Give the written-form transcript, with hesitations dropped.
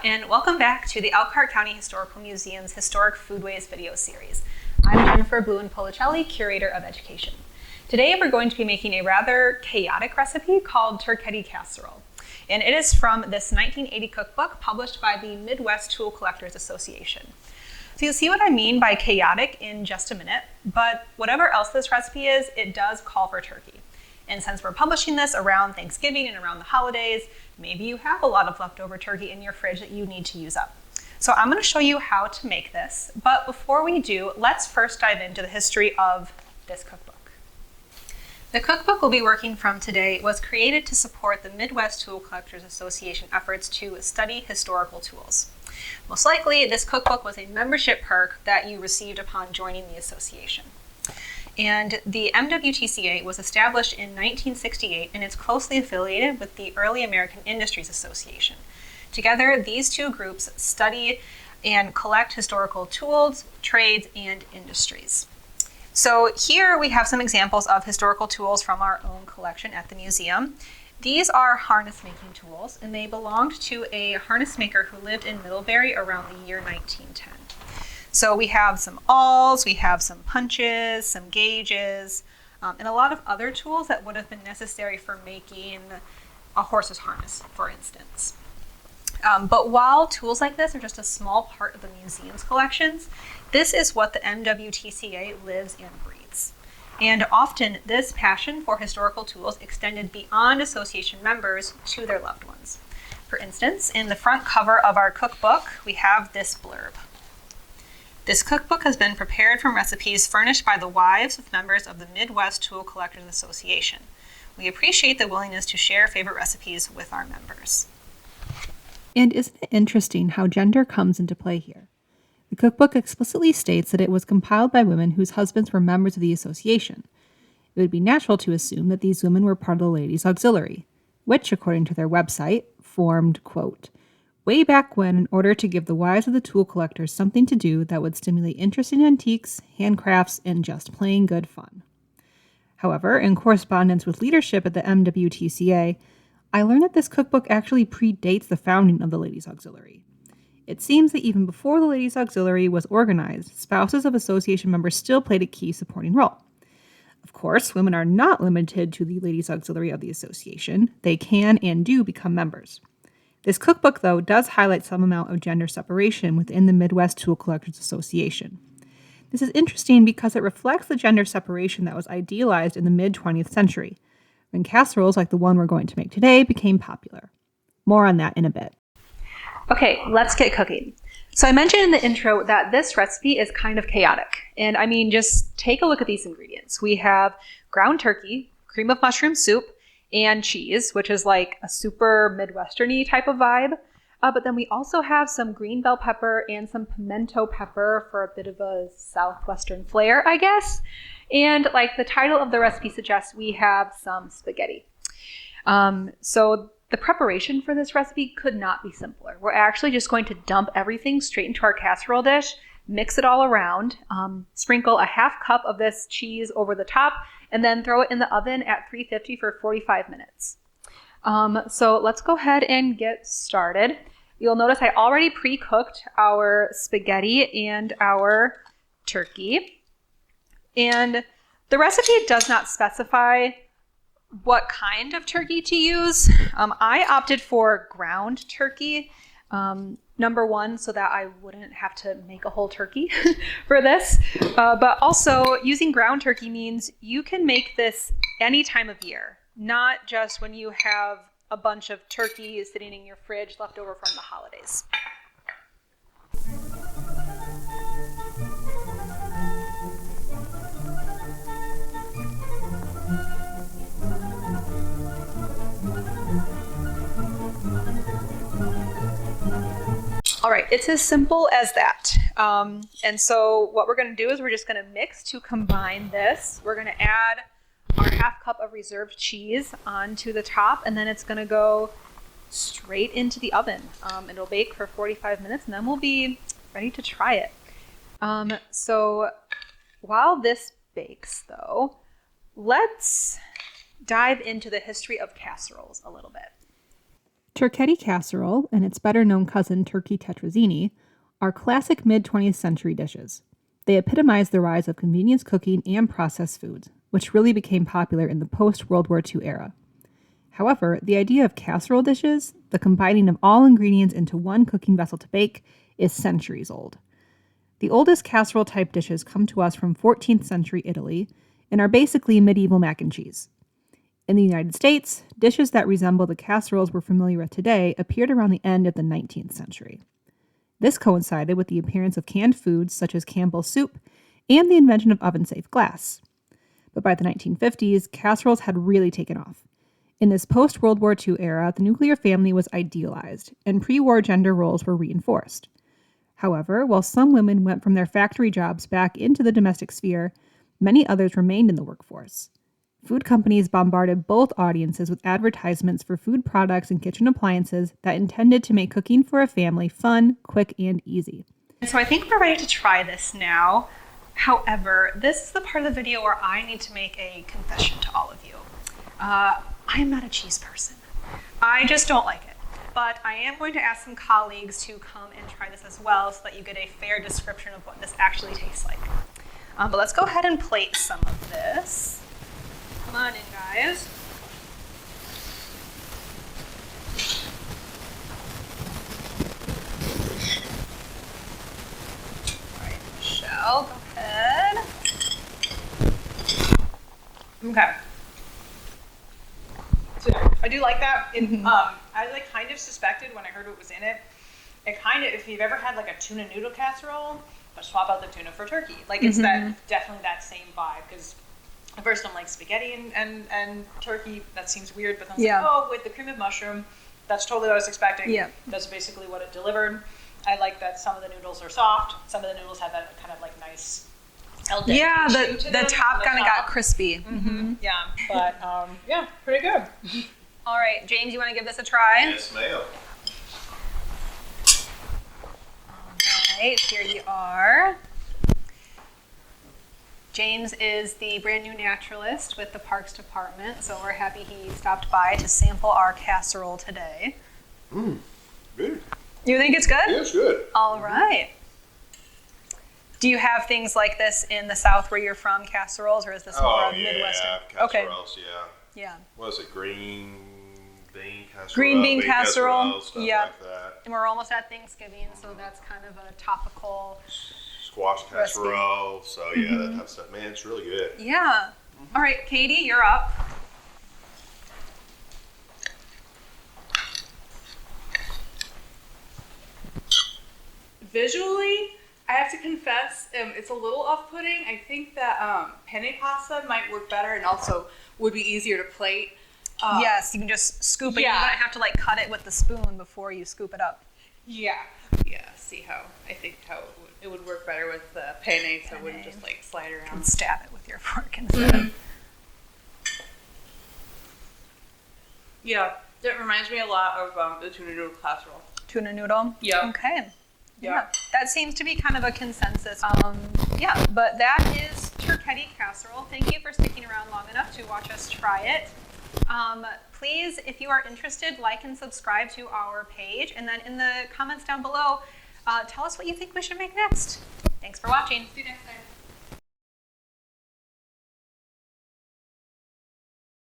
and welcome back to the Elkhart County Historical Museum's Historic Foodways video series. I'm Jennifer Bluen-Policelli, Curator of Education. Today we're going to be making a rather chaotic recipe called turketti casserole. And it is from this 1980 cookbook published by the Midwest Tool Collectors Association. So you'll see what I mean by chaotic in just a minute, but whatever else this recipe is, it does call for turkey. And since we're publishing this around Thanksgiving and around the holidays, maybe you have a lot of leftover turkey in your fridge that you need to use up. So I'm going to show you how to make this, but before we do, let's first dive into the history of this cookbook. The cookbook we'll be working from today was created to support the Midwest Tool Collectors Association efforts to study historical tools. Most likely, this cookbook was a membership perk that you received upon joining the association. And the MWTCA was established in 1968 and it's closely affiliated with the Early American Industries Association. Together, these two groups study and collect historical tools, trades, and industries. So here we have some examples of historical tools from our own collection at the museum. These are harness making tools, and they belonged to a harness maker who lived in Middlebury around the year 1910. So we have some awls, we have some punches, some gauges, and a lot of other tools that would have been necessary for making a horse's harness, for instance. But while tools like this are just a small part of the museum's collections, this is what the MWTCA lives and breathes. And often this passion for historical tools extended beyond association members to their loved ones. For instance, in the front cover of our cookbook, we have this blurb. This cookbook has been prepared from recipes furnished by the wives of members of the Midwest Tool Collectors Association. We appreciate the willingness to share favorite recipes with our members. And isn't it interesting how gender comes into play here? The cookbook explicitly states that it was compiled by women whose husbands were members of the association. It would be natural to assume that these women were part of the Ladies' Auxiliary, which, according to their website, formed, quote, way back when in order to give the wives of the tool collectors something to do that would stimulate interest in antiques, handcrafts, and just plain good fun. However, in correspondence with leadership at the MWTCA, I learned that this cookbook actually predates the founding of the Ladies' Auxiliary. It seems that even before the Ladies' Auxiliary was organized, spouses of association members still played a key supporting role. Of course, women are not limited to the Ladies' Auxiliary of the association. They can and do become members. This cookbook, though, does highlight some amount of gender separation within the Midwest Tool Collectors Association. This is interesting because it reflects the gender separation that was idealized in the mid-20th century, when casseroles like the one we're going to make today became popular. More on that in a bit. Okay, let's get cooking. So I mentioned in the intro that this recipe is kind of chaotic. And I mean, just take a look at these ingredients. We have ground turkey, cream of mushroom soup, and cheese, which is like a super Midwestern-y type of vibe. But then we also have some green bell pepper and some pimento pepper for a bit of a southwestern flair, I guess. And like the title of the recipe suggests, we have some spaghetti. So the preparation for this recipe could not be simpler. We're actually just going to dump everything straight into our casserole dish, mix it all around, sprinkle a half cup of this cheese over the top, and then throw it in the oven at 350 for 45 minutes. So let's go ahead and get started. You'll notice I already pre-cooked our spaghetti and our turkey. And the recipe does not specify what kind of turkey to use. I opted for ground turkey, number one, so that I wouldn't have to make a whole turkey for this. But also, using ground turkey means you can make this any time of year, not just when you have a bunch of turkey sitting in your fridge left over from the holidays. All right, it's as simple as that. And so what we're going to do is we're just going to mix to combine this. We're going to add our half cup of reserved cheese onto the top, and then it's going to go straight into the oven. It'll bake for 45 minutes, and then we'll be ready to try it. So while this bakes, though, let's dive into the history of casseroles a little bit. Turketti casserole and its better-known cousin turkey tetrazzini are classic mid-20th century dishes. They epitomize the rise of convenience cooking and processed foods, which really became popular in the post-World War II era. However, the idea of casserole dishes, the combining of all ingredients into one cooking vessel to bake, is centuries old. The oldest casserole-type dishes come to us from 14th century Italy and are basically medieval mac and cheese. In the United States, dishes that resemble the casseroles we're familiar with today appeared around the end of the 19th century. This coincided with the appearance of canned foods such as Campbell's soup and the invention of oven-safe glass. But by the 1950s, casseroles had really taken off. In this post-World War II era, the nuclear family was idealized, and pre-war gender roles were reinforced. However, while some women went from their factory jobs back into the domestic sphere, many others remained in the workforce. Food companies bombarded both audiences with advertisements for food products and kitchen appliances that intended to make cooking for a family fun, quick, and easy. So I think we're ready to try this now. However, this is the part of the video where I need to make a confession to all of you. I am not a cheese person. I just don't like it. But I am going to ask some colleagues to come and try this as well so that you get a fair description of what this actually tastes like. But let's go ahead and plate some of this. Come on in, guys. All right, Michelle, go ahead. Okay. So I do like that. I like kind of suspected when I heard what was in it. It kind of, if you've ever had like a tuna noodle casserole, but swap out the tuna for turkey. Like it's definitely that same vibe. Because at first I'm like spaghetti and turkey. That seems weird, but then I was like, oh, with the cream of mushroom, that's totally what I was expecting. Yeah. That's basically what it delivered. I like that some of the noodles are soft. Some of the noodles have that kind of like nice. Yeah, the top kind of got crispy. Yeah, but yeah, pretty good. All right, James, you want to give this a try? Yes, ma'am. All right, here you are. James is the brand new naturalist with the Parks Department, so we're happy he stopped by to sample our casserole today. Good. You think it's good? Yeah, it's good. All right. Do you have things like this in the South where you're from, casseroles, or is this more of Midwestern? Casseroles, Yeah. What is it, green bean casserole? Green bean casserole, stuff yeah. like that. And we're almost at Thanksgiving, so that's kind of a topical Squash casserole, so yeah, that type of stuff. Man, it's really good. Yeah. All right, Katie, you're up. Visually, I have to confess, it's a little off-putting. I think that penne pasta might work better and also would be easier to plate. Yes, you can just scoop it. Yeah. You don't have to like cut it with the spoon before you scoop it up. Yeah. See how it would work better with the penne, so it wouldn't just like slide around. And stab it with your fork instead. Yeah, that reminds me a lot of the tuna noodle casserole. Tuna noodle? Yeah. Okay. Yeah, that seems to be kind of a consensus. Yeah, but that is turketti casserole. Thank you for sticking around long enough to watch us try it. Please, if you are interested, like and subscribe to our page. And then in the comments down below, tell us what you think we should make next. Thanks for watching. See you next time.